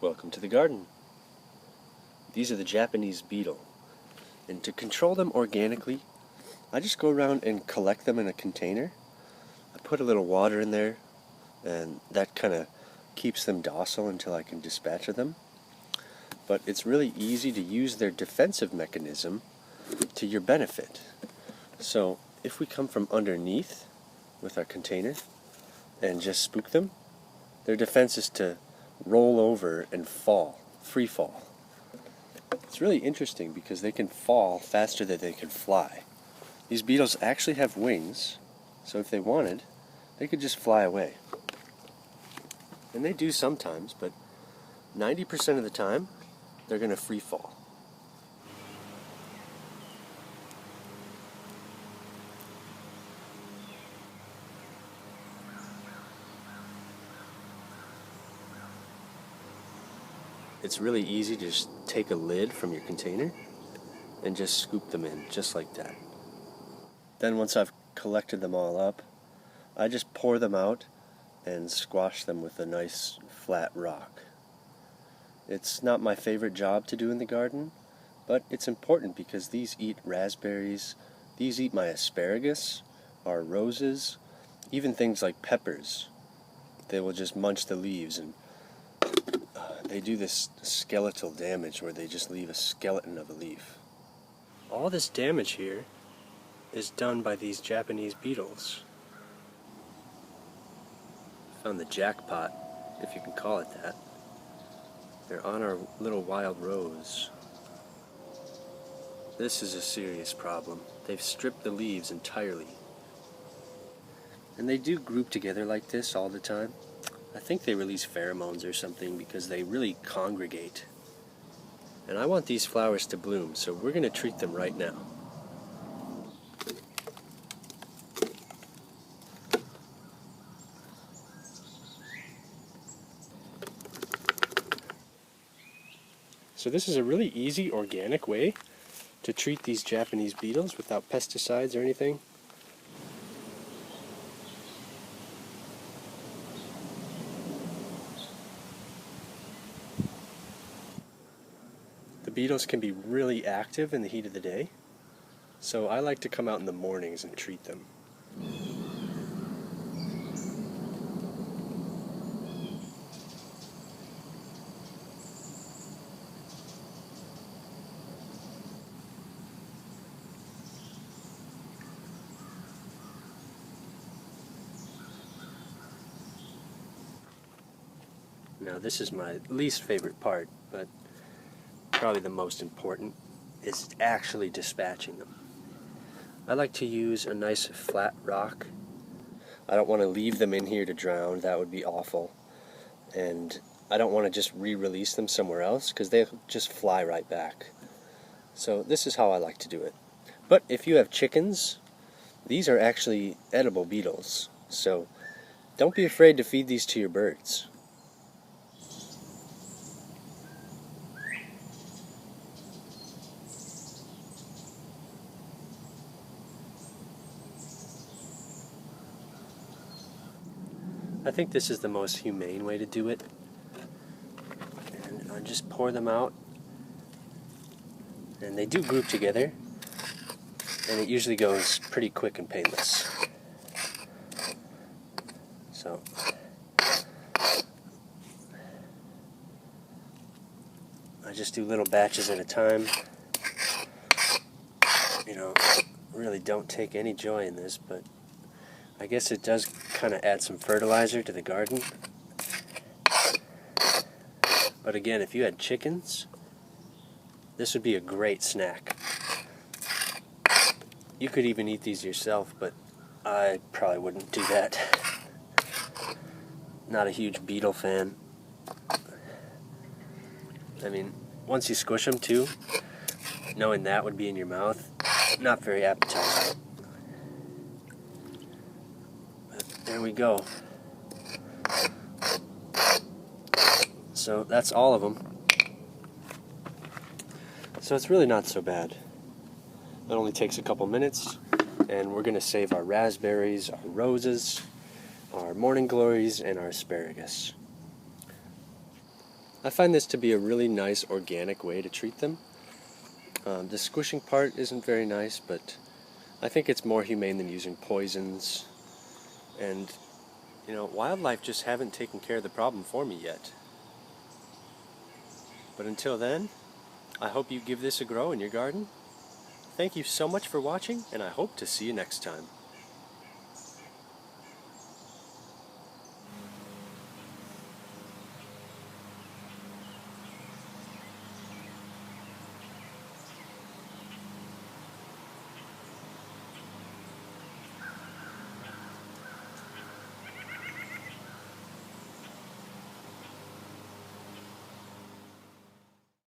Welcome to the garden. These are the Japanese beetle, and to control them organically, I just go around and collect them in a container. I put a little water in there, and that kind of keeps them docile until I can dispatch of them. But it's really easy to use their defensive mechanism to your benefit. So if we come from underneath with our container and just spook them, their defense is to roll over and fall, free fall. It's really interesting because they can fall faster than they can fly. These beetles actually have wings, so if they wanted, they could just fly away. And they do sometimes, but 90% of the time, they're going to free fall. It's really easy to just take a lid from your container and just scoop them in, just like that. Then once I've collected them all up, I just pour them out and squash them with a nice flat rock. It's not my favorite job to do in the garden, but it's important because these eat raspberries, these eat my asparagus, our roses, even things like peppers. They will just munch the leaves, and they do this skeletal damage where they just leave a skeleton of a leaf. All this damage here is done by these Japanese beetles. Found the jackpot, if you can call it that. They're on our little wild rose. This is a serious problem. They've stripped the leaves entirely. And they do group together like this all the time. I think they release pheromones or something because they really congregate. And I want these flowers to bloom, so we're going to treat them right now. So this is a really easy, organic way to treat these Japanese beetles without pesticides or anything. The beetles can be really active in the heat of the day, so I like to come out in the mornings and treat them. Now this is my least favorite part, but probably the most important, is actually dispatching them. I like to use a nice flat rock. I don't want to leave them in here to drown, that would be awful. And I don't want to just re-release them somewhere else because they'll just fly right back. So this is how I like to do it. But if you have chickens, these are actually edible beetles, so don't be afraid to feed these to your birds. I think this is the most humane way to do it. And I just pour them out. And they do group together. And it usually goes pretty quick and painless. So I just do little batches at a time. You know, really don't take any joy in this, but I guess it does kind of add some fertilizer to the garden. But again, if you had chickens, this would be a great snack. You could even eat these yourself, but I probably wouldn't do that. Not a huge beetle fan. I mean, once you squish them too, knowing that would be in your mouth, not very appetizing. There we go. So that's all of them. So it's really not so bad. It only takes a couple minutes, and we're going to save our raspberries, our roses, our morning glories, and our asparagus. I find this to be a really nice organic way to treat them. The squishing part isn't very nice, but I think it's more humane than using poisons. And, wildlife just haven't taken care of the problem for me yet. But until then, I hope you give this a grow in your garden. Thank you so much for watching, and I hope to see you next time.